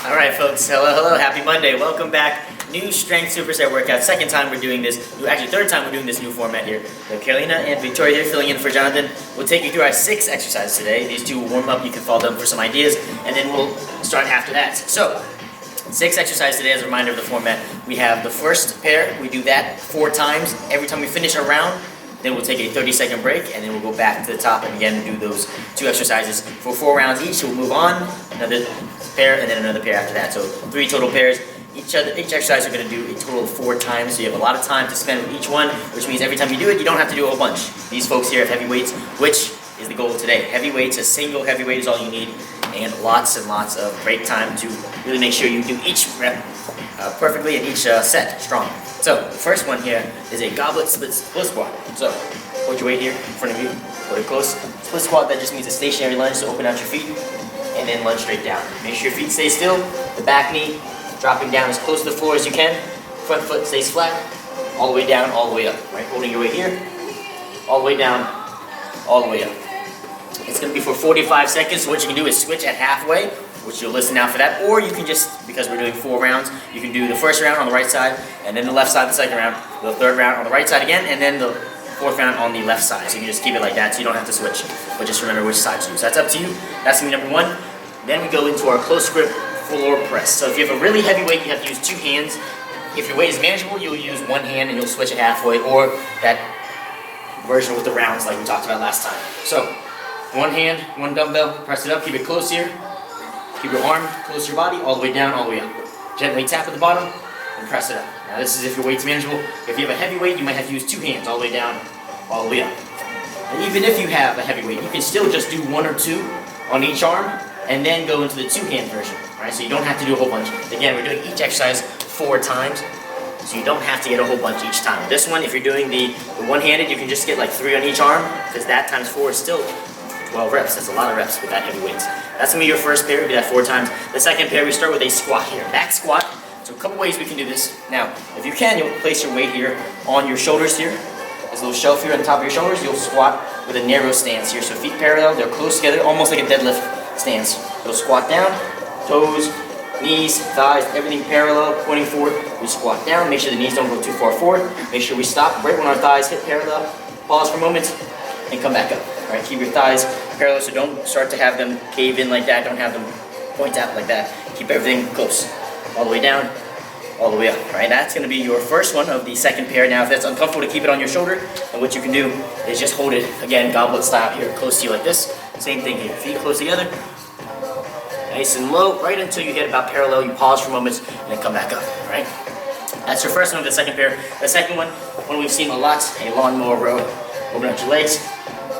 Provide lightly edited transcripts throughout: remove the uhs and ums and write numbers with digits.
All right, folks. Hello. Happy Monday. Welcome back. New Strength Superset workout. Second time we're doing this. Actually, third time we're doing this new format here. So Carolina and Victoria here filling in for Jonathan. We'll take you through our 6 exercises today. These 2 will warm up. You can follow them for some ideas, and then we'll start after that. So, 6 exercises today as a reminder of the format. We have the first pair. We do that 4 times. Every time we finish our round, then we'll take a 30-second break, and then we'll go back to the top and again do those 2 exercises for 4 rounds each. So we'll move on, another pair, and then another pair after that. So 3 total pairs. Each exercise you're going to do a total of 4 times, so you have a lot of time to spend with each one, which means every time you do it, you don't have to do a whole bunch. These folks here have heavy weights, which is the goal today. Heavy weights, a single heavy weight is all you need, and lots of break time to really make sure you do each rep perfectly and each set strong. So the first one here is a goblet split squat. So put your weight here in front of you, put it close. Split squat, that just means a stationary lunge, so open out your feet and then lunge straight down. Make sure your feet stay still, the back knee dropping down as close to the floor as you can. Front foot stays flat, all the way down, all the way up. Right, holding your weight here, all the way down, all the way up. It's going to be for 45 seconds. So what you can do is switch at halfway, which you'll listen out for that, or you can just, because we're doing 4 rounds, you can do the first round on the right side, and then the left side the second round, the third round on the right side again, and then the 4th round on the left side. So you can just keep it like that, so you don't have to switch, but just remember which side to use. So that's up to you. That's going to be number 1. Then we go into our close grip floor press. So if you have a really heavy weight, you have to use 2 hands. If your weight is manageable, you'll use 1 hand and you'll switch it halfway, or that version with the rounds like we talked about last time. So 1 hand, 1 dumbbell, press it up, keep it close here. Keep your arm close to your body, all the way down, all the way up. Gently tap at the bottom and press it up. Now this is if your weight's manageable. If you have a heavy weight, you might have to use 2 hands, all the way down, all the way up. And even if you have a heavy weight, you can still just do 1 or 2 on each arm and then go into the 2-hand version. Right? So you don't have to do a whole bunch. Again, we're doing each exercise 4 times, so you don't have to get a whole bunch each time. This one, if you're doing the one-handed, you can just get like 3 on each arm, because that times 4 is still 12 reps. That's a lot of reps with that heavy weights. That's going to be your first pair. We do that 4 times. The second pair, we start with a squat here. Back squat. So a couple ways we can do this. Now, if you can, you'll place your weight here on your shoulders here. There's a little shelf here on the top of your shoulders. You'll squat with a narrow stance here. So feet parallel, they're close together, almost like a deadlift stance. You'll squat down, toes, knees, thighs, everything parallel, pointing forward. We squat down, make sure the knees don't go too far forward. Make sure we stop right when our thighs hit parallel. Pause for a moment and come back up. All right, keep your thighs parallel, so don't start to have them cave in like that. Don't have them point out like that. Keep everything close. All the way down, all the way up. All right, that's going to be your first one of the second pair. Now, if that's uncomfortable to keep it on your shoulder, then what you can do is just hold it, again, goblet style here, close to you like this. Same thing here, feet close together. Nice and low, right until you get about parallel. You pause for moments and then come back up, right? That's your first one of the second pair. The second one we've seen a lot, a lawnmower row. Open up your legs,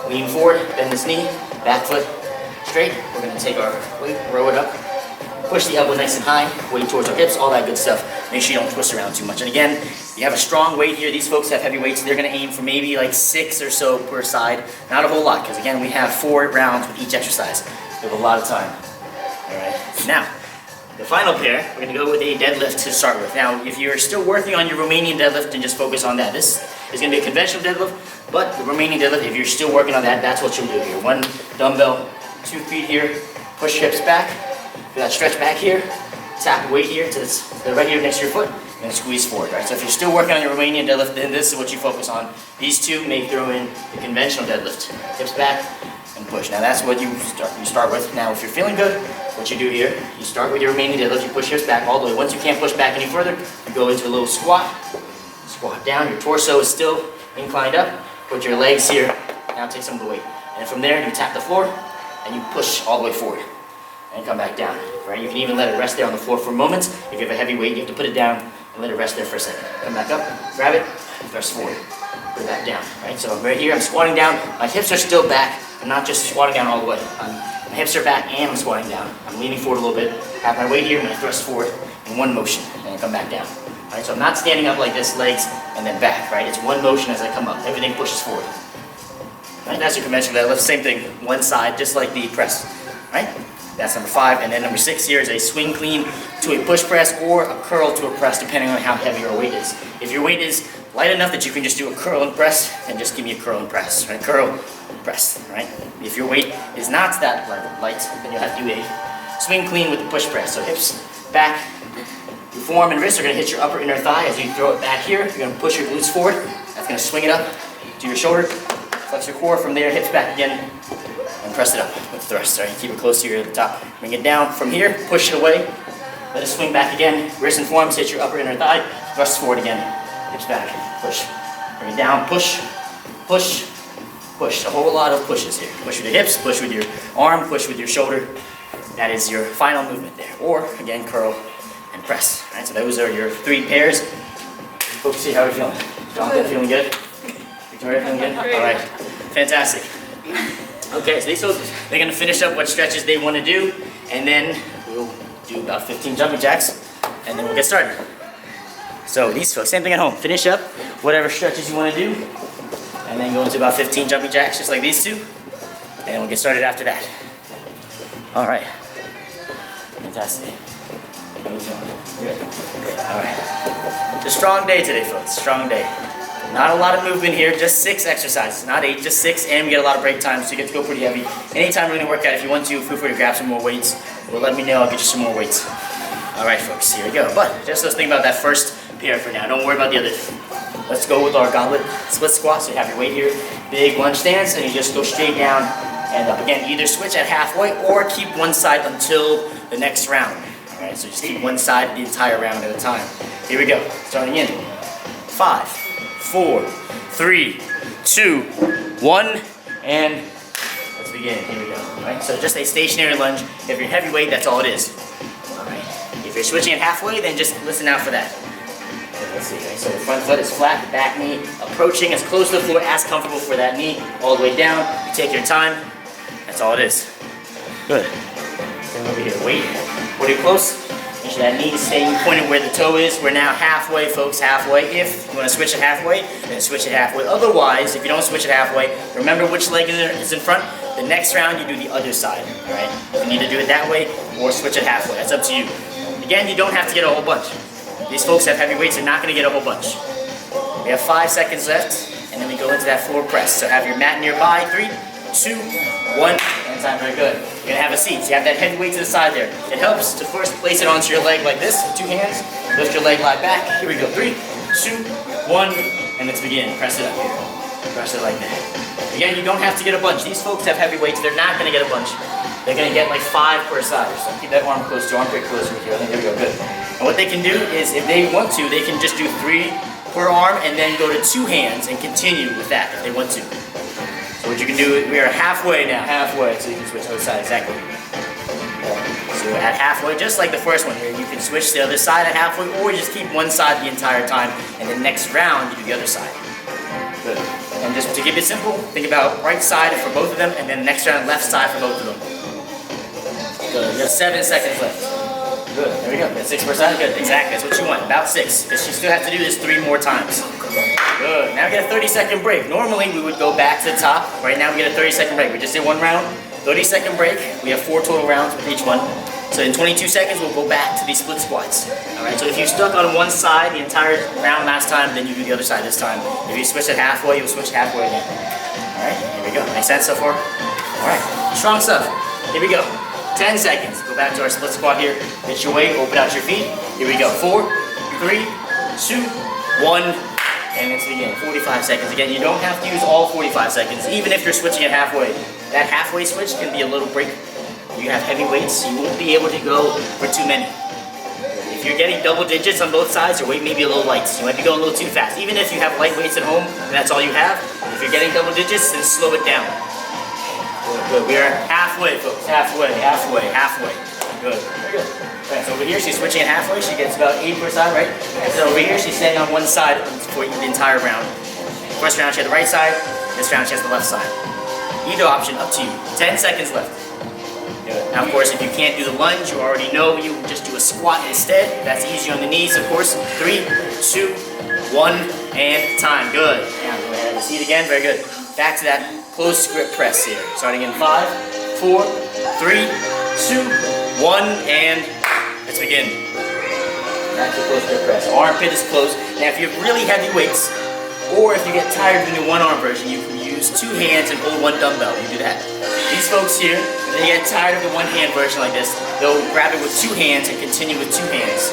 lean forward, bend this knee, back foot straight. We're going to take our weight, row it up, push the elbow nice and high, weight towards our hips, all that good stuff. Make sure you don't twist around too much. And again, you have a strong weight here. These folks have heavy weights. They're going to aim for maybe like 6 or so per side. Not a whole lot, because again, we have 4 rounds with each exercise. We have a lot of time. All right. Now, the final pair, we're going to go with a deadlift to start with. Now, if you're still working on your Romanian deadlift, then just focus on that. This is going to be a conventional deadlift, but the Romanian deadlift, if you're still working on that, that's what you'll do here. 1 dumbbell, 2 feet here, push hips back, feel that stretch back here, tap weight here to the right here next to your foot, and then squeeze forward. Right? So if you're still working on your Romanian deadlift, then this is what you focus on. These 2 may throw in the conventional deadlift. Hips back and push. Now that's what you start with. Now if you're feeling good, what you do here, you start with your Romanian deadlift, you push hips back all the way. Once you can't push back any further, you go into a little squat. Squat down, your torso is still inclined up. Put your legs here, now take some of the weight. And from there, you tap the floor, and you push all the way forward. And come back down, right? You can even let it rest there on the floor for a moment. If you have a heavy weight, you have to put it down and let it rest there for a second. Come back up, grab it, and thrust forward. Put it back down, right? So right here, I'm squatting down. My hips are still back. I'm not just squatting down all the way. My hips are back and I'm squatting down. I'm leaning forward a little bit. Have my weight here, I'm gonna thrust forward in 1 motion, and then come back down. All right, so I'm not standing up like this, legs and then back, right? It's 1 motion as I come up. Everything pushes forward. Right? That's your conventional deadlift. Same thing, 1 side, just like the press, right? That's number 5. And then number 6 here is a swing clean to a push press or a curl to a press, depending on how heavy your weight is. If your weight is light enough that you can just do a curl and press, then just give me a curl and press, right? Curl, press, right? If your weight is not that light, then you'll have to do a swing clean with the push press. So hips back, your forearm and wrist are gonna hit your upper inner thigh as you throw it back here. You're gonna push your glutes forward. That's gonna swing it up to your shoulder. Flex your core from there, hips back again, and press it up with thrust. All right, keep it close to your top. Bring it down from here, push it away. Let it swing back again. Wrist and forearms hit your upper inner thigh. Thrust forward again. Hips back, push. Bring it down, push, push, push. A whole lot of pushes here. Push with your hips, push with your arm, push with your shoulder. That is your final movement there. Or, again, curl and press. All right, so those are your 3 pairs. Folks, see how we're feeling. Jonathan, feeling good? Victoria, feeling good? All right, fantastic. Okay, so these folks, they're gonna finish up what stretches they wanna do, and then we'll do about 15 jumping jacks, and then we'll get started. So these folks, same thing at home. Finish up whatever stretches you wanna do, and then go into about 15 jumping jacks, just like these 2, and we'll get started after that. All right, fantastic. Good. All right. It's a strong day today, folks. Strong day. Not a lot of movement here, just 6 exercises, not 8, just 6, and we get a lot of break time, so you get to go pretty heavy. Anytime we're gonna work out, if you want to, feel free to grab some more weights, or let me know, I'll get you some more weights. All right, folks, here we go. But just let's think about that first pair for now. Don't worry about the others. Let's go with our gauntlet split squat. So you have your weight here, big lunge stance, and you just go straight down and up. Again, either switch at halfway or keep one side until the next round. All right, so just keep one side the entire round at a time. Here we go, starting in 5, 4, 3, 2, 1, and let's begin. Here we go. All right, so just a stationary lunge. If you're heavyweight, that's all it is. All right. If you're switching it halfway, then just listen out for that. Okay, let's see. Okay, so the front foot is flat, the back knee approaching as close to the floor as comfortable for that knee, all the way down. You take your time. That's all it is. Good. Then over here, weight pretty close. Make sure that knee is staying pointed where the toe is. We're now halfway, folks, halfway. If you want to switch it halfway, then switch it halfway. Otherwise, if you don't switch it halfway, remember which leg is in front. The next round, you do the other side, all right? You can either do it that way or switch it halfway. That's up to you. Again, you don't have to get a whole bunch. These folks have heavy weights, they're not going to get a whole bunch. We have 5 seconds left, and then we go into that floor press. So have your mat nearby. 3, 2, 1, and time. Very good. You're gonna have a seat. So you have that heavy weight to the side there. It helps to first place it onto your leg like this, with 2 hands. Lift your leg lie back. Here we go. 3, 2, 1, and let's begin. Press it up here. Press it like that. Again, you don't have to get a bunch. These folks have heavy weights. They're not gonna get a bunch. They're gonna get like 5 per side. So keep that arm close to armpit closer here. There we go. Good. And what they can do is, if they want to, they can just do 3 per arm and then go to 2 hands and continue with that if they want to. So what you can do, we are halfway now, halfway, so you can switch to the other side, exactly. So at halfway, just like the first one here, you can switch to the other side at halfway, or you just keep one side the entire time, and the next round, you do the other side. Good. And just to keep it simple, think about right side for both of them, and then next round, left side for both of them. Good, you have 7 seconds left. Good, there we go, that's 6%, good, exactly, that's what you want, about 6, because you still have to do this 3 more times. Good, now we get a 30-second break. Normally we would go back to the top, right now we get a 30-second break. We just did 1 round, 30-second break, we have 4 total rounds with each one. So in 22 seconds we'll go back to these split squats. Alright, so if you stuck on one side the entire round last time, then you do the other side this time. If you switch it halfway, you'll switch halfway again. Alright, here we go, make sense so far? Alright, strong stuff, here we go. 10 seconds. Go back to our split squat here. Hit your weight, open out your feet. Here we go. 4, 3, 2, 1, and let's begin. 45 seconds. Again, you don't have to use all 45 seconds, even if you're switching it halfway. That halfway switch can be a little break. You have heavy weights, you won't be able to go for too many. If you're getting double digits on both sides, your weight may be a little light. You might be going a little too fast. Even if you have light weights at home, and that's all you have, if you're getting double digits, then slow it down. Good. We are halfway, folks. Halfway, halfway, halfway. Good. Very good. Right, so over here, she's switching it halfway. She gets about 8 per side, right? And so over here, she's staying on one side for the entire round. First round, she has the right side. This round, she has the left side. Either option, up to you. 10 seconds left. Good. Now, of course, if you can't do the lunge, you already know you can just do a squat instead. That's easier on the knees, of course. 3, 2, 1, and time. Good. Now, go ahead and have a seat again. Very good. Back to that close grip press here. Starting in 5, 4, 3, 2, 1, and let's begin. Back to close grip press. Armpit is closed. Now if you have really heavy weights, or if you get tired doing the 1 arm version, you can use 2 hands and hold 1 dumbbell. You do that. these folks here, if they get tired of the one-hand version like this, they'll grab it with 2 hands and continue with 2 hands.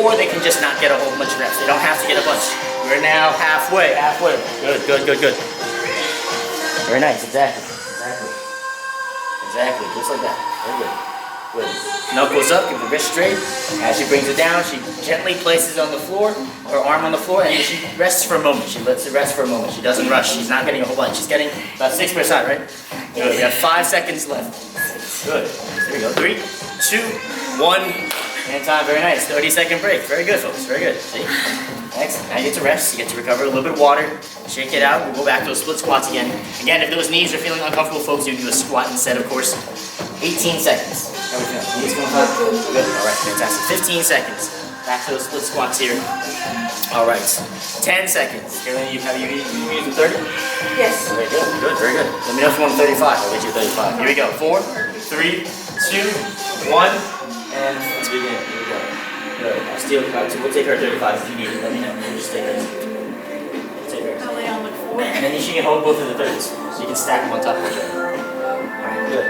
Or they can just not get a whole bunch of reps. They don't have to get a bunch. We're now halfway. Good. Very nice, exactly. Just like that. Very good. Knuckles up, give the wrist straight. As she brings it down, she gently places it on the floor, her arm on the floor, and then she rests for a moment. She lets it rest for a moment. She doesn't rush. She's not getting a whole bunch. She's getting about 6%, right? Good. We have 5 seconds left. Good. There we go. 3, 2, 1, and time. Very nice. 30-second break. Very good, folks. Very good. See? Excellent. Now you get to rest. You get to recover. A little bit of water. Shake it out. We'll go back to those split squats again. Again, if those knees are feeling uncomfortable, folks, you can do a squat instead, of course. 18 seconds. How are we feeling? Knees going high? Good. All right. Fantastic. 15 seconds. Back to those split squats here. All right. 10 seconds. Carolina, you using 30? Yes. Very good. Very good. Let me know if you want 35. I'll get you 35. Here we go. 4, 3, 2, 1, and let's begin. Here we go. Good. We'll take her 35 if you need it. Let me know. We'll just take her. Take her. I'll lay on the floor. And then she can hold both of the 30s, so you can stack them on top of each other. Alright, good.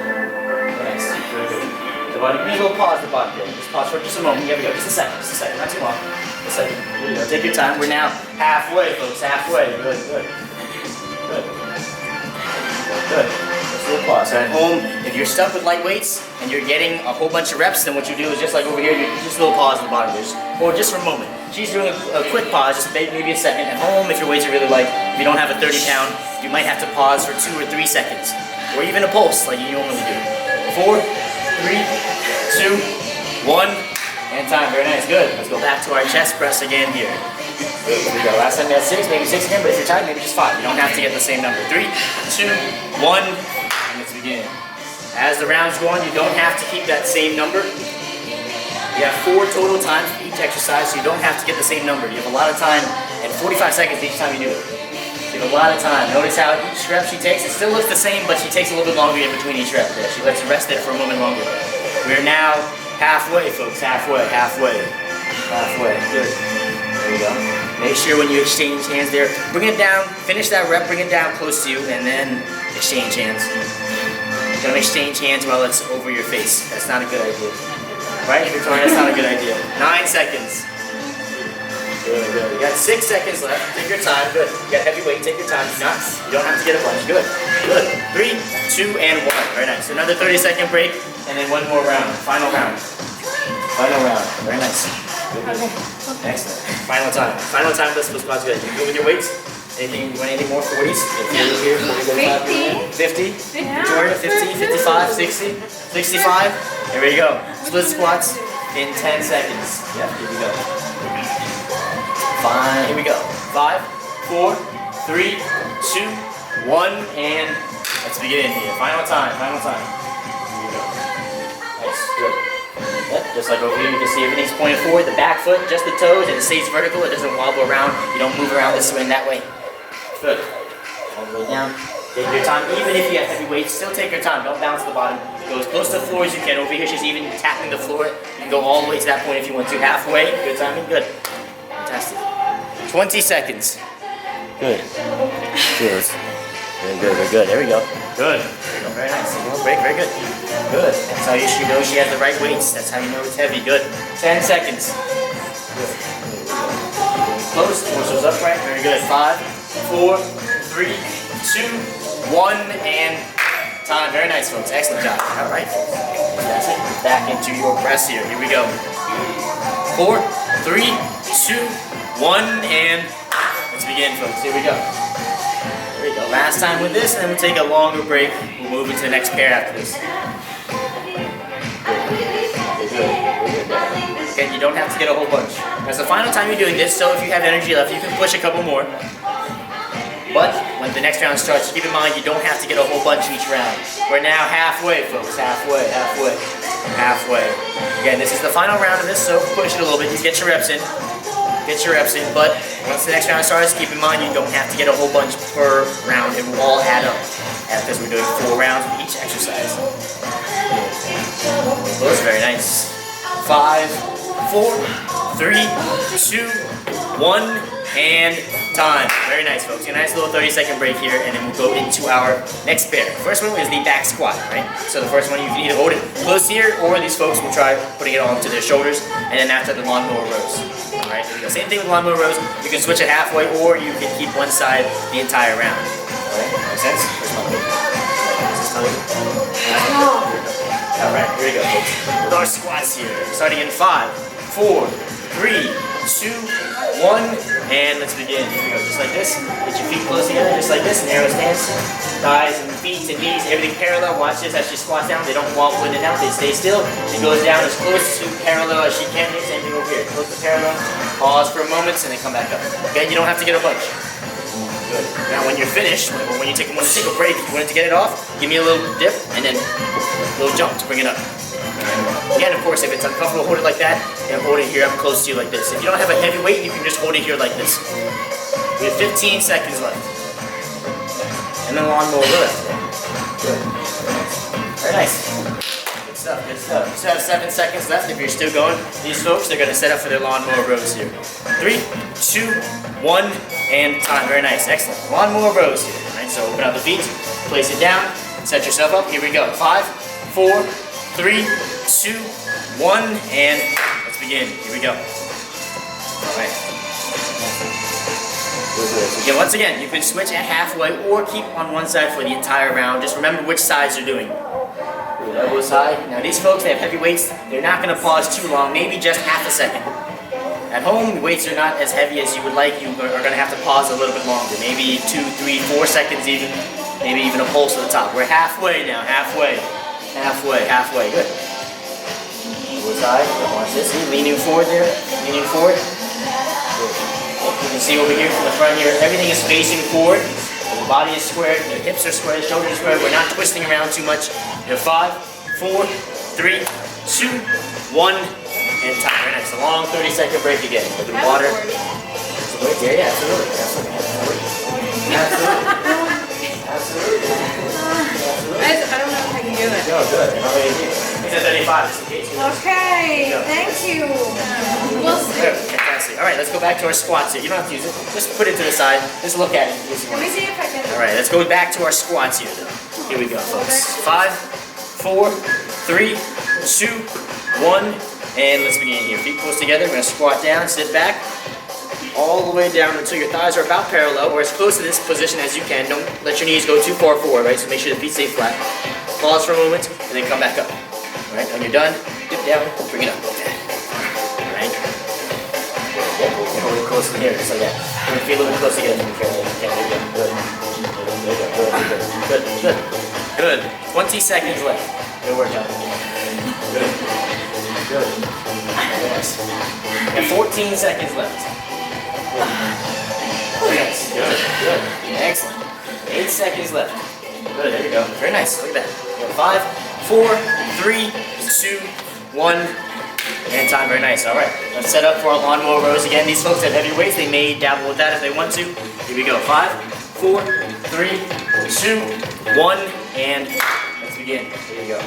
Nice. Very good. The body, give me a little pause at the bottom there. Just pause for just a moment. Here we go. Just a second. Not too long. Just a second. Here we go. Take your time. We're now halfway, folks. Halfway. Good. Just a little pause. So at home, if you're stuck with light weights and you're getting a whole bunch of reps, then what you do is just like over here, you just a little pause at the bottom, or just for a moment. She's doing a quick pause, just maybe a second. At home, if your weights are really light, if you don't have a 30-pound, you might have to pause for 2 or 3 seconds, or even a pulse like you normally do. 4, 3, 2, 1, and time. Very nice. Good. Let's go back to our chest press again here. Good. Here we go. Last time we had 6, maybe 6 again, but if you're tired, maybe just 5. You don't have to get the same number. 3, 2, 1, and let's begin. As the rounds go on, you don't have to keep that same number. You have 4 total times for each exercise, so you don't have to get the same number. You have a lot of time and 45 seconds each time you do it. You have a lot of time. Notice how each rep she takes, it still looks the same, but she takes a little bit longer in between each rep there. She lets you rest there for a moment longer. We're now halfway, folks. Halfway. Good. There we go. Make sure when you exchange hands there, bring it down, finish that rep, bring it down close to you, and then exchange hands. Don't exchange hands while it's over your face. That's not a good idea. Right, Victoria? That's not a good idea. 9 seconds. Good. You got 6 seconds left. Take your time. Good. You got heavy weight. Take your time. You don't have to get a bunch. Good. 3, 2, and 1. Very nice. Another 30-second break, and then one more round. Final round. Very nice. Good. Excellent. Final time. Let's split squats. Good. You good with your weights? Anything? You want anything more? 40s? 40 here. 40, 50. Victoria, 50, 55, 60, 65. Here we go. Split squats in 10 seconds. Yep, here we go. Fine. Here we go. 5, 4, 3, 2, 1, and let's begin here. Final time. Here we go. Nice. Good. Yep, just like over here, you can see everything's pointed forward. The back foot, just the toes, and it stays vertical. It doesn't wobble around. You don't move around this way and that way. Good. All the way down. Take your time. Even if you have heavy weights, still take your time. Don't bounce the bottom. Go as close to the floor as you can. Over here, she's even tapping the floor. You can go all the way to that point if you want to. Halfway. Good timing. Good. Fantastic. 20 seconds. Good. Very good. There we go. Good. Very nice. Break. Very good. Good. That's how you know she has the right weights. That's how you know it's heavy. Good. 10 seconds. Good. Close. Torso's upright. Very good. 5, 4, 3, 2, 1, and time. Very nice, folks. Excellent job. All right, folks. That's it. Back into your press here. Here we go. 4, 3, 2, 1, and let's begin, folks. Here we go. There we go. Last time with this, and then we'll take a longer break. We'll move into the next pair after this. Again, you don't have to get a whole bunch. That's the final time you're doing this, so if you have energy left, you can push a couple more. But when the next round starts, keep in mind you don't have to get a whole bunch each round. We're now halfway, folks. Halfway. Again, this is the final round of this, so push it a little bit. Just get your reps in. But once the next round starts, keep in mind you don't have to get a whole bunch per round. It will all add up. Because we're doing 4 rounds of each exercise. Those are very nice. 5, 4, 3, 2, 1, and time. Very nice, folks. A nice little 30-second break here, and then we'll go into our next pair. First one is the back squat, right? So the first one, you can either hold it close here, or these folks will try putting it onto their shoulders, and then after the Lawnmower Rows. All right, same thing with Lawnmower Rows. You can switch it halfway, or you can keep one side the entire round. All right, makes sense? All right, here we go, folks. With our squats here, starting in 5, 4, 3, 2, 1, and let's begin. Here we go, just like this. Get your feet close together, just like this. Narrow stance. Thighs and feet and knees, everything parallel. Watch this as she squats down. They don't walk with it down. They stay still. She goes down as close to parallel as she can. Same thing over here. Close to parallel. Pause for a moment and then come back up. Okay, you don't have to get a bunch. Good. Now when you're finished, when you take a break, if you wanted to get it off, give me a little dip and then a little jump to bring it up. Again, of course, if it's uncomfortable, hold it like that, and hold it here up close to you like this. If you don't have a heavy weight, you can just hold it here like this. We have 15 seconds left. And then Lawnmower Rows. Good. Very nice. Good stuff, good stuff. You still have 7 seconds left if you're still going. These folks, they're going to set up for their Lawnmower Rows here. 3, 2, 1, and time. Very nice. Excellent. Lawnmower Rows here. Right, so open up the feet, place it down, set yourself up. Here we go. 5, 4, 3, 2, 1, and let's begin. Here we go. All right. Again, once again, you can switch at halfway or keep on one side for the entire round. Just remember which sides you're doing. Elbow side. Now these folks, they have heavy weights. They're not going to pause too long, maybe just half a second. At home, the weights are not as heavy as you would like. You are going to have to pause a little bit longer, maybe 2, 3, 4 seconds even, maybe even a pulse at the top. We're halfway now, halfway. Halfway, good. Elbow side, watch this, see, leaning forward there, leaning forward. Good. You can see over here from the front here, everything is facing forward. The body is squared, the hips are squared, shoulders are squared. We're not twisting around too much. You have 5, 4, 3, 2, 1, and time. Very nice. A long 30-second break again. With the water. Yeah, absolutely. I don't know if I can do it. No, good. It's at 35. Okay, thank you. We'll see. Fantastic. All right, let's go back to our squats here. You don't have to use it. Just put it to the side. Just look at it. Let me see if I can. All right, let's go back to our squats here, though. Here we go, folks. 5, 4, 3, 2, 1, and let's begin here. Feet close together. We're going to squat down, sit back, all the way down until your thighs are about parallel, or as close to this position as you can. Don't let your knees go too far forward, right? So make sure the feet stay flat. Pause for a moment, and then come back up. All right, when you're done, dip down, bring it up. All right. Hold it close to here, just like that. Bring your feet a little bit close together. Good. 20 seconds left. Good work, John. Good. Yes. And 14 seconds left. Yes. Good. Excellent. 8 seconds left. Good. There we go. Very nice. Look at that. 5, 4, 3, 2, 1, and time. Very nice. All right. Let's set up for our Lawnmower Rows again. These folks have heavy weights. They may dabble with that if they want to. Here we go. 5, 4, 3, 2, 1, and let's begin. Here we go.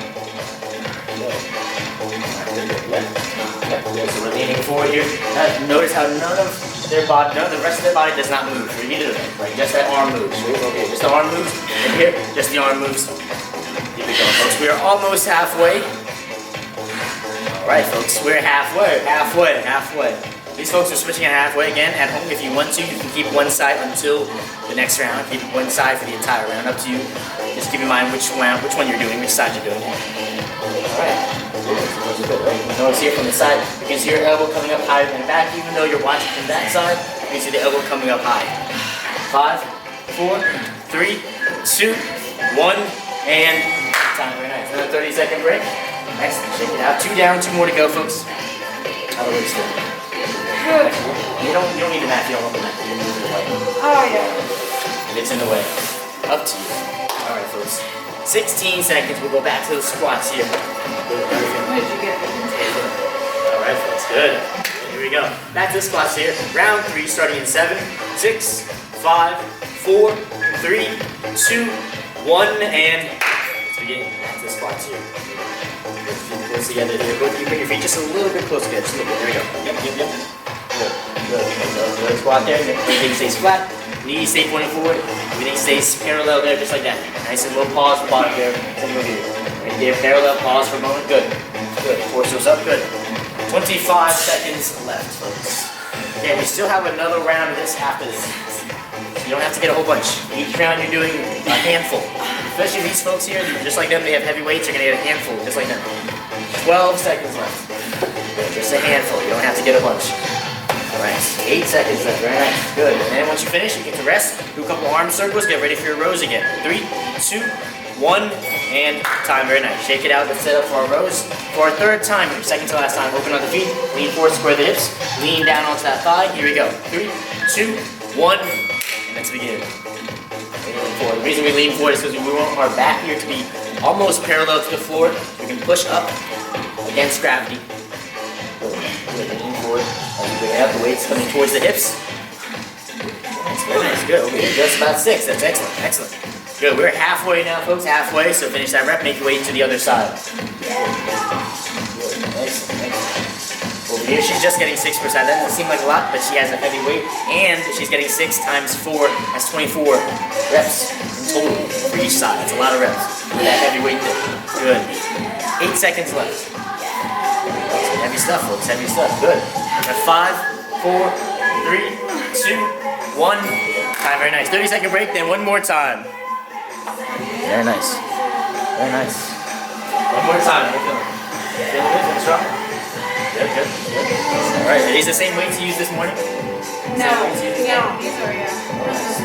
So we're leaning forward here. Notice how none of the rest of their body does not move. For either of them, right? Just that arm moves. Okay, just the arm moves. And here, just the arm moves. Here we go, folks. We are almost halfway. All right, folks. We're halfway. These folks are switching at halfway again. At home, if you want to, you can keep one side until the next round. Keep one side for the entire round. Up to you. Just keep in mind which one you're doing, which side you're doing. All right. Notice here from the side, you can see your elbow coming up higher than the back. Even though you're watching from that side, you can see the elbow coming up high. 5, 4, 3, 2, 1, and time. Very nice. Another 30-second break. Excellent. Shake it out. 2 down, 2 more to go, folks. Out of the way still. Good. You don't need a mat. You don't want the mat. You move it away. Oh yeah. If it's in the way, up to you. All right, folks. 16 seconds. We'll go back to the squats here. What did you get? All right, folks. Good. Here we go. Back to the squats here. Round 3, starting in 7, 6, 5, 4, 3, 2, 1, and let's begin. Back to the squats here. Your feet close together here. Bring your feet just a little bit closer together. Just a little bit. There we go. Yep. Good. Good. Squat there. Everything stays flat. Knees stay pointing forward. Everything stays parallel there, just like that. Nice and low pause for bottom there. Same over here. Right there, parallel. Pause for a moment. Good. Good. Torso's up. Good. 25 seconds left, folks. Okay, we still have another round of this after this. So you don't have to get a whole bunch. Each round you're doing a handful. Especially these folks here, just like them, they have heavy weights, you're gonna get a handful, just like them. 12 seconds left. Good, just a handful, you don't have to get a bunch. Alright, 8 seconds left, very nice, good. And then once you finish, you get to rest, do a couple arm circles, get ready for your rows again. 3, 2, 1, and time, very nice. Shake it out, let's set up for our rows. For our third time, second to last time, open on the feet, lean forward, square the hips, lean down onto that thigh, here we go. 3, 2, 1, and let's begin. The reason we lean forward is because we want our back here to be almost parallel to the floor. We can push up against gravity. Good. Lean forward. As we bring it up, the weight's coming towards the hips. That's very nice. Good. Okay, just about 6. That's excellent. Excellent. Good. We're halfway now, folks. Halfway. So finish that rep. Make your way to the other side. Good. Excellent. Over here, she's just getting 6%. That doesn't seem like a lot, but she has a heavy weight, and she's getting 6 times 4. That's 24 reps in total for each side. That's a lot of reps with that heavy weight there. Good. 8 seconds left. Heavy stuff, folks. Heavy stuff. Good. At 5, 4, 3, 2, 1. Time. Very nice. 30-second break. Then one more time. Very nice. Very nice. One more time. Feeling good? Feeling strong? Good. Alright, are these the same weights you used this morning? No, these are,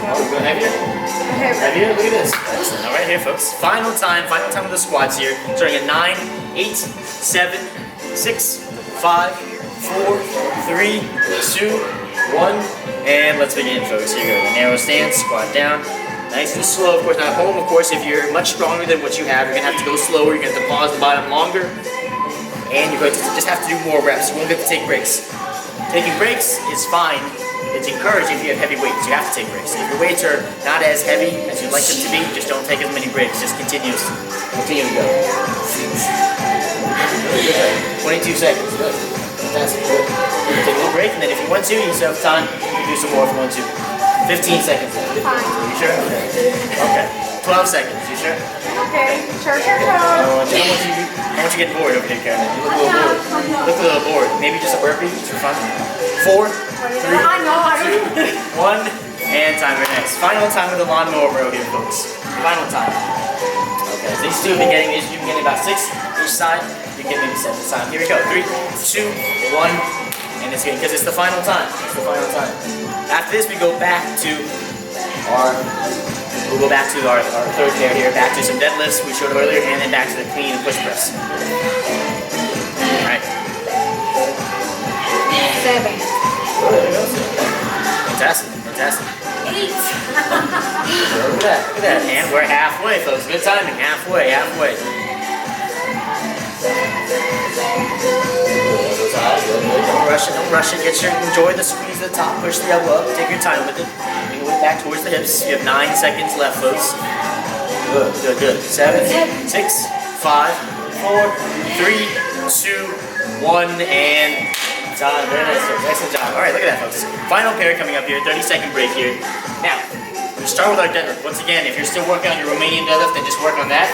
Oh, we're going heavier? Okay. Heavier? Look at this. Excellent. Alright, here, folks. Final time of the squats here. Starting at 9, 8, 7, 6, 5, 4, 3, 2, 1. And let's begin, folks. Here you go. Narrow stance, squat down. Nice and slow, of course. Now, at home, of course, if you're much stronger than what you have, you're going to have to go slower. You're going to have to pause the bottom longer. And you're going to just have to do more reps. You won't get to take breaks. Taking breaks is fine. It's encouraged if you have heavy weights. You have to take breaks. If your weights are not as heavy as you'd like them to be, just don't take as many breaks. Just continue to go. 22 seconds. Good. Fantastic. Good. Take a little break, and then if you want to, you still have time. You can do some more if you want to. 15 seconds. You sure? Okay. 12 seconds. You sure? Okay. Sure. I don't want you to get bored over here, Karen. You look a little bored. Look a little bored. Maybe just a burpee, just for fun. 4, 3, 2, 1, and time. Very nice. Final time of the lawnmower row here, folks. Final time. Okay, so these two have been getting about 6 each side. You get maybe 7 this time. Here we go. 3, 2, 1, and it's good because it's the final time. It's the final time. After this, we go back to our third pair here, back to some deadlifts we showed earlier, and then back to the clean and push press. Alright. 7. Fantastic. 8. Look at that. And we're halfway, folks. Good timing. Halfway. Don't rush it. Enjoy the squeeze at the top. Push the elbow up. Take your time with it. Bring it back towards the hips. You have 9 seconds left, folks. Good. 7, 6, 5, 4, 3, 2, 1, and time. Very nice, folks. Excellent job. All right, look at that, folks. Final pair coming up here. 30-second break here. Now, we start with our deadlift. Once again, if you're still working on your Romanian deadlift, then just work on that.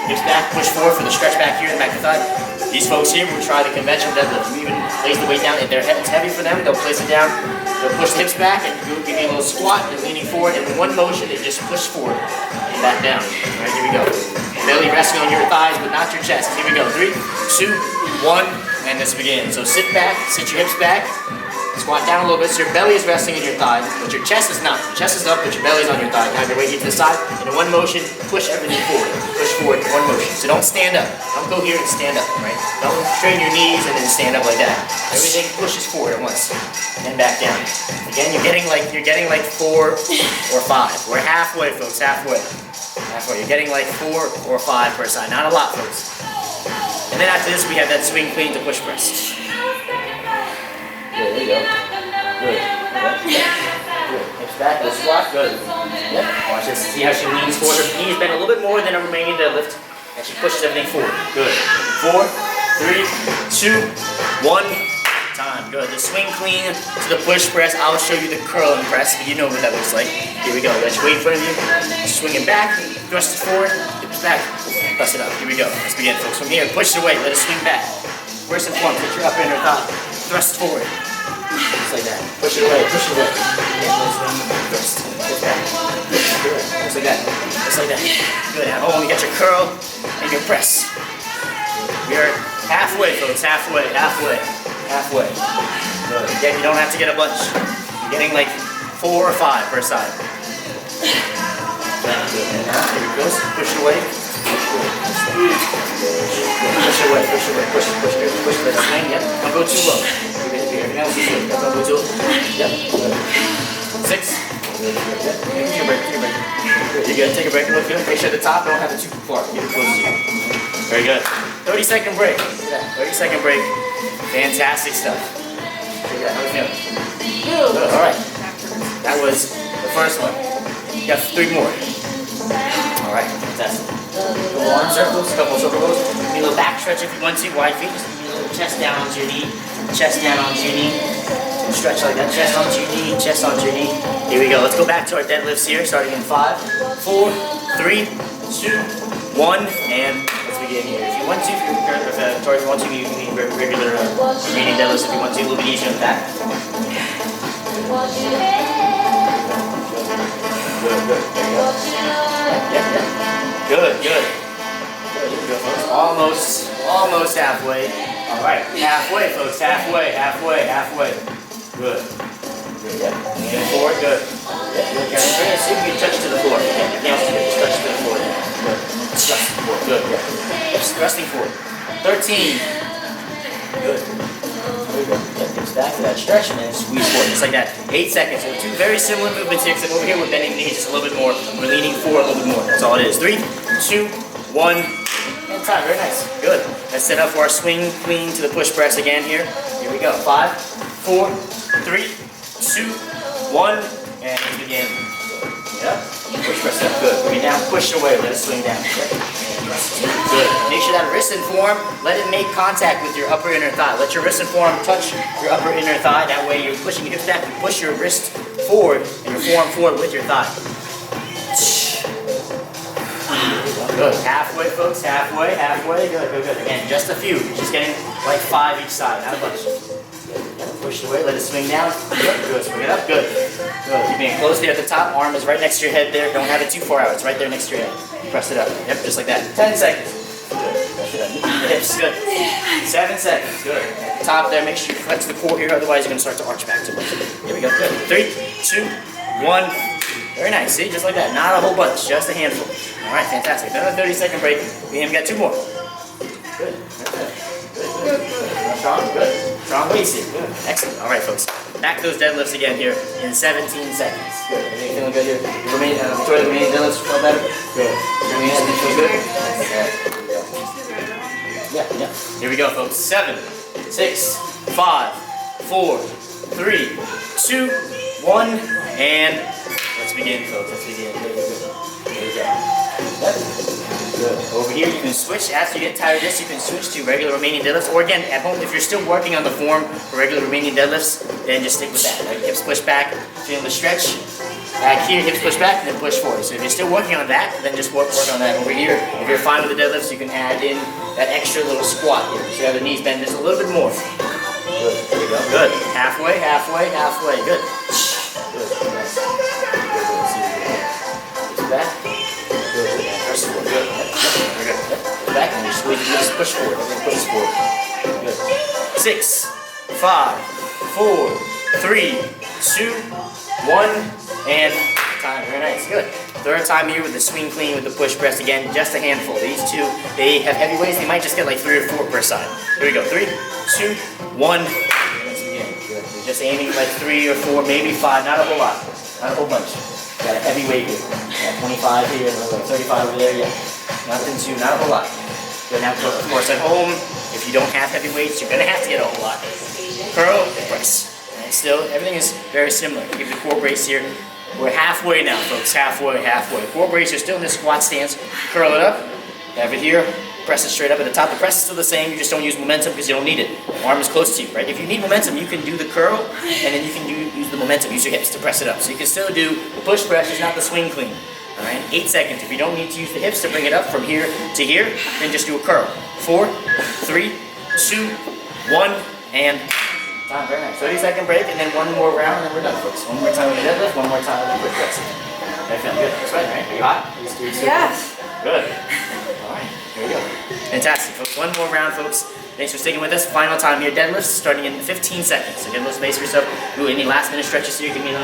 Hips back, push forward for the stretch back here in the back of the thigh. These folks here will try the conventional deadlift. We even place the weight down. If it's heavy for them, they'll place it down. They'll push the hips back and give you a little squat. They're leaning forward, and in one motion, they just push forward and back down. All right, here we go. Belly resting on your thighs, but not your chest. Here we go. 3, 2, 1, and let's begin. So sit back, sit your hips back. Squat down a little bit so your belly is resting in your thigh, but your chest is not. Your chest is up, but your belly is on your thigh. Have your weight to the side, and in one motion, push everything forward. Push forward in one motion. So don't stand up. Don't go here and stand up, right? Don't straighten your knees and then stand up like that. Everything pushes forward at once, and then back down. Again, you're getting like 4 or 5. We're halfway, folks. Halfway. You're getting like 4 or 5 per side. Not a lot, folks. And then after this, we have that swing clean to push press. Good, there you go. Good. Hips back, good squat, good. Yep. Watch this. See how she leans forward. Her knees bend a little bit more than a Romanian deadlift. And she pushes everything forward. Good. 4, 3, 2, 1. Time. time. Good. The swing clean to the push press. I'll show you the curl and press, but you know what that looks like. Here we go. Got your weight in front of you. Swing it back. Thrust it forward. Hips back. Press it up. Here we go. Let's begin, folks. From here, push it away. Let it swing back. Worse and plump. Put your upper inner thigh. Thrust forward. Just like that. Push it away. Push it away. Thrust. Push back. Good. Just like that. Just like that. Good. At home, you got your curl and your press. We are halfway, folks. Halfway. Halfway. Halfway. Good. Again, you don't have to get a bunch. You're getting like 4 or 5 per side. Good. And now, here it goes. Push it away. Push away, push away, push, push, push, let it swing, yep. Don't go too low. Everything else is good. Don't go too low. Yep. 6. Take a break, take a break. You're good, take a break, look good. Make sure the top don't have it too far. Get it close to you. Very good. 30-second break. 30-second break. Fantastic stuff. Take that, how are you feeling? Good, alright. That was the first one. You got 3 more. Alright, fantastic. Couple arm circles, couple shoulder rolls. Give me a little back stretch if you want to, wide feet. Just give me a little chest down onto your knee, chest down onto your knee. Stretch like that, chest onto your knee, chest onto your knee. Here we go. Let's go back to our deadlifts here, starting in 5, 4, 3, 2, 1, and let's begin here. If you want to, if you want to, you can do regular remaining deadlifts if you want to, a little bit easier than that. Good, good. There you go. Yeah. Good, good. Good, here we go, folks. Almost halfway. All right, halfway, folks. Halfway. Good. Good, yep. And forward, good. Yep, good. See if you can touch to the floor. Yeah, your nails just touch to the floor. Good. Thrusting forward. Good. Yep. Thrusting forward. 13. Good. There we go. Yep, hips back to that stretch and then squeeze forward, just like that. 8 seconds. So 2 very similar movements here, except over here we're bending the knees just a little bit more. We're leaning forward a little bit more. That's all it is. 3, 2, 1, and time. Very nice. Good. Let's set up for our swing clean to the push press again here. Here we go. 5, 4, 3, 2, 1, and let's begin. Yep. Push press up. Good. Bring it down. Push away. Let it swing down. Good. Make sure that wrist and forearm, let it make contact with your upper inner thigh. Let your wrist and forearm touch your upper inner thigh. That way you're pushing your hips back. You push your wrist forward and your forearm forward with your thigh. Good. Halfway, folks. Halfway. Good, good, good. Again, just a few. Just getting like 5 each side, not a bunch. Push it away, let it swing down. Good, swing it up, good. Good, keep being close there at the top. Arm is right next to your head there. Don't have it too far out. It's right there next to your head. Press it up. Yep, just like that. 10 seconds. Good. Press it up. The hips, good. 7 seconds. Good. At the top there, make sure you flex the core here, otherwise you're going to start to arch back too much. Here we go. Good. 3, 2, 1. Very nice. See, just like that. Not a whole bunch, just a handful. All right, fantastic. Another 30-second break. We have got 2 more. Good. Good. Strong, good. Strong weights here. Good. Excellent. All right, folks. Back to those deadlifts again here in 17 seconds. Good. Everything feeling good here? Enjoy the remaining deadlifts. Feel better? Good. Everything feel good? Yeah. Here we go, folks. 7, 6, 5, 4, 3, 2, 1, and let's begin, folks. Let's begin. Good. Here we go. Good. Over here, you can switch. After you get tired of this, you can switch to regular Romanian deadlifts. Or again, at home, if you're still working on the form for regular Romanian deadlifts, then just stick with that. Right? Hips push back, feeling the stretch. Back here, hips push back, and then push forward. So if you're still working on that, then just work on that. Over here, if you're fine with the deadlifts, you can add in that extra little squat here. So you have the knees bend just a little bit more. Good. Here we go. Good. Halfway. Good. Good. Nice. Good. Back. Good. Press forward. Good. Back and you squeeze, just push forward. Push forward. Good. 6, 5, 4, 3, 2, 1, and time. Very nice. Good. Third time here with the swing clean with the push press again. Just a handful. These 2, they have heavy weights. They might just get like 3 or 4 per side. Here we go. 3, 2, 1. Let's begin. Good. We're just aiming like 3 or 4, maybe 5. Not a whole lot. Not a whole bunch. Got a heavy weight here. Got 25 here, 35 over there. Yeah. Nothing too, not a whole lot. Good. Now, of course, at home, if you don't have heavy weights, you're going to have to get a whole lot. Curl, press. And still, everything is very similar. Keep the core brace here. We're halfway now, folks. Halfway. Core brace, you're still in this squat stance. Curl it up. Have it here. Press it straight up at the top. The press is still the same. You just don't use momentum because you don't need it. Arm is close to you, right? If you need momentum, you can do the curl, and then you can use the momentum. Use your hips to press it up. So you can still do the push press, just not the swing clean. All right, 8 seconds. If you don't need to use the hips to bring it up from here to here, then just do a curl. 4, 3, 2, 1, and time. Very nice. 30-second break, and then one more round, and then we're done, folks. One more time with the deadlift, one more time with the push press. That feeling good. That's right, right? Are you hot? Yes. Good. All right, here we go. Fantastic, folks. One more round, folks. Thanks for sticking with us. Final time here. Deadlifts starting in 15 seconds. So get a little space for yourself. Do any last-minute stretches here. Give me a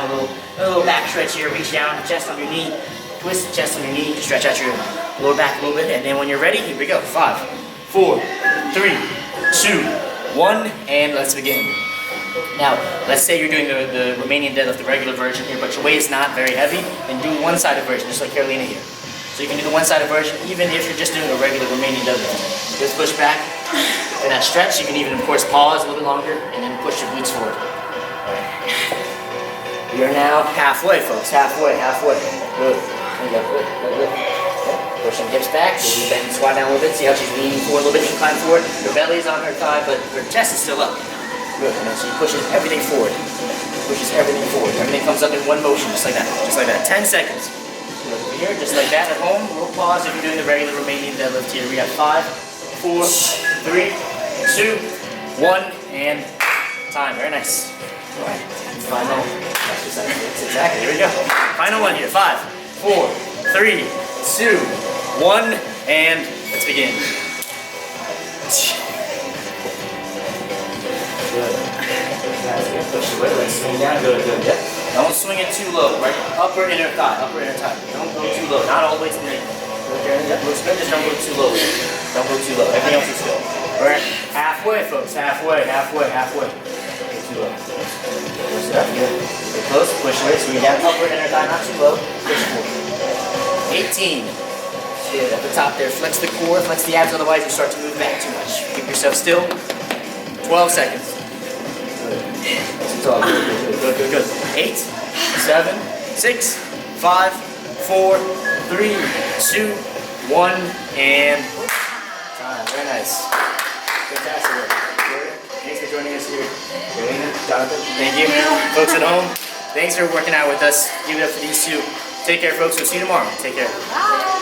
little back stretch here. Reach down, chest on your knee. Twist the chest on your knee to stretch out your lower back a little bit. And then when you're ready, here we go. 5, 4, 3, 2, 1, and let's begin. Now, let's say you're doing the Romanian deadlift, the regular version here, but your weight is not very heavy, then do one-sided version, just like Carolina here. So you can do the one-sided version even if you're just doing a regular Romanian deadlift. Just push back and that stretch. You can even, of course, pause a little bit longer and then push your glutes forward. We are now halfway, folks. Halfway. Good. There you go. Good. Push some hips back. Maybe bend, squat down a little bit. See how she's leaning forward a little bit, incline forward. Her belly is on her thigh, but her chest is still up. Good. And then she pushes everything forward. Everything comes up in one motion, just like that. 10 seconds. Good. Over here, just like that. At home, we'll pause if you're doing the regular Romanian deadlift here. We have 5, 4, 3, 2, 1, and time. Very nice. All right. Final exercise. Exactly. Here we go. Final one here. 5, 4, 3, 2, 1, and let's begin. Good. Push the weight, let's swing down. Good. Yep. Don't swing it too low, right? Upper inner thigh. Don't go too low. Not all the way to the knee. Just don't go too low. Everything else is good. We're halfway, folks. Halfway. Go too low. Push it up. Good. Get close. Push away. Swing down. Upper inner thigh. Not too low. Push forward. 18. Good. At the top there. Flex the core. Flex the abs. Otherwise, you start to move back too much. Keep yourself still. 12 seconds. Good. 8, 7, 6, 5, 4, 3, 2, 1, and time. Very nice. Fantastic work. Thanks for joining us here. Carolina, Jonathan, thank you. Folks at home, thanks for working out with us. Give it up for these two. Take care, folks. We'll see you tomorrow. Take care. Bye.